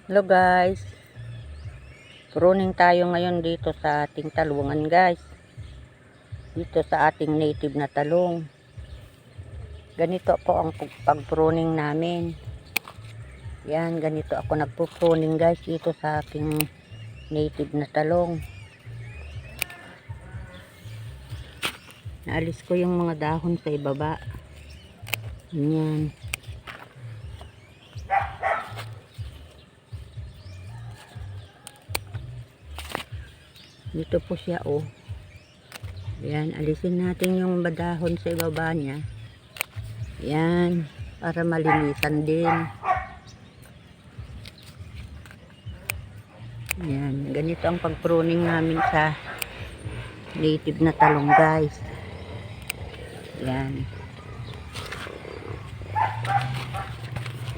Hello guys, pruning tayo ngayon dito sa ating talungan guys, dito sa ating native na talong. Ganito po ang pag-pruning namin. Yan, ganito ako nagpo-pruning guys dito sa ating native na talong. Naalis ko yung mga dahon sa ibaba. Yan. Dito po siya oh. Yan, alisin natin yung dahon sa ibaba niya. Yan, para malinisan din. Yan, ganito ang pag-pruning namin sa native na talong guys. Yan.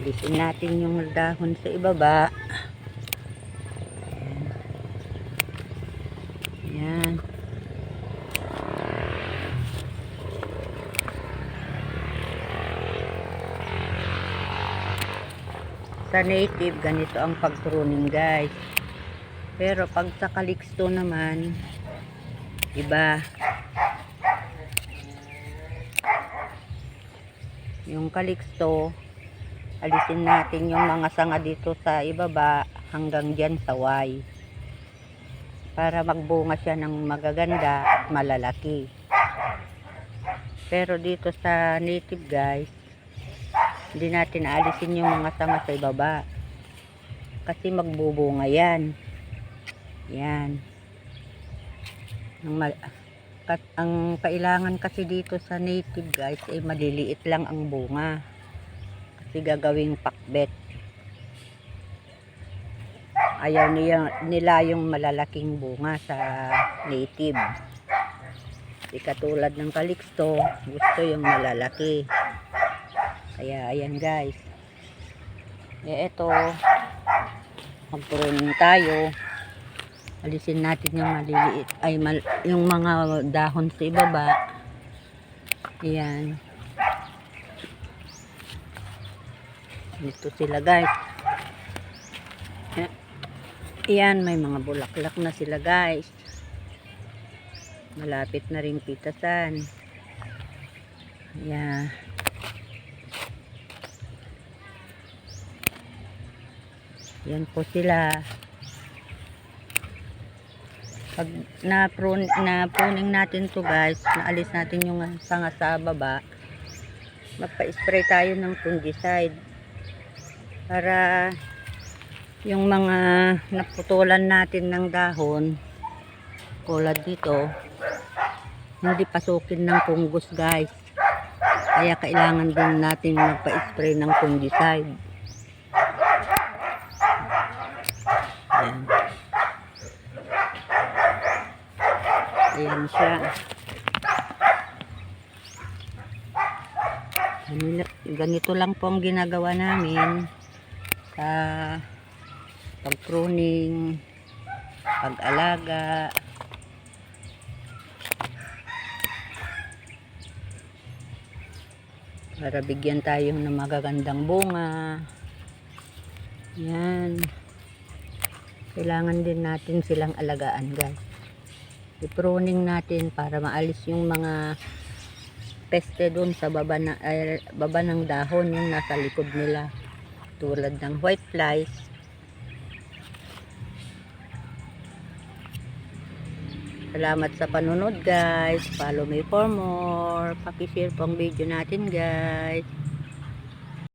Alisin natin yung dahon sa ibaba. Yan. Sa native, ganito ang pag-pruning guys. Pero pag sa calyxto naman, iba. Yung calyxto, alisin natin yung mga sanga dito sa ibaba hanggang dyan sa Y. Para magbunga siya ng magaganda at malalaki. Pero dito sa native guys, hindi natin aalisin yung mga sanga sa ibaba. Kasi magbubunga yan. Yan. Ang kailangan kasi dito sa native guys ay maliliit lang ang bunga. Kasi gagawing pakbet. Ayaw nila yung malalaking bunga sa native. Di katulad ng calyxto, gusto yung malalaki. Kaya ayan guys. Eto, mag-pruning tayo. Alisin natin yung maliliit, yung mga dahon sa ibaba. Ayan. Dito sila guys. Ayan, may mga bulaklak na sila guys. Malapit na rin pitasan. Ayan. Yan po sila. Pag na-pruning natin to guys, naalis natin yung sanga sa baba, magpa-spray tayo ng fungicide para yung mga naputulan natin ng dahon tulad dito, hindi pasukin ng fungus guys. Kaya kailangan din natin magpa-spray ng fungicide. Ayan. Ayan siya. Ganito lang po ang ginagawa namin sa pag-pruning, pag-alaga. Para bigyan tayo ng magagandang bunga. Yan. Kailangan din natin silang alagaan guys. I-pruning natin para maalis yung mga peste doon sa baba ng dahon, yung nasa likod nila. Tulad ng white flies. Salamat sa panunod guys. Follow me for more. Paki-share po ang video natin guys.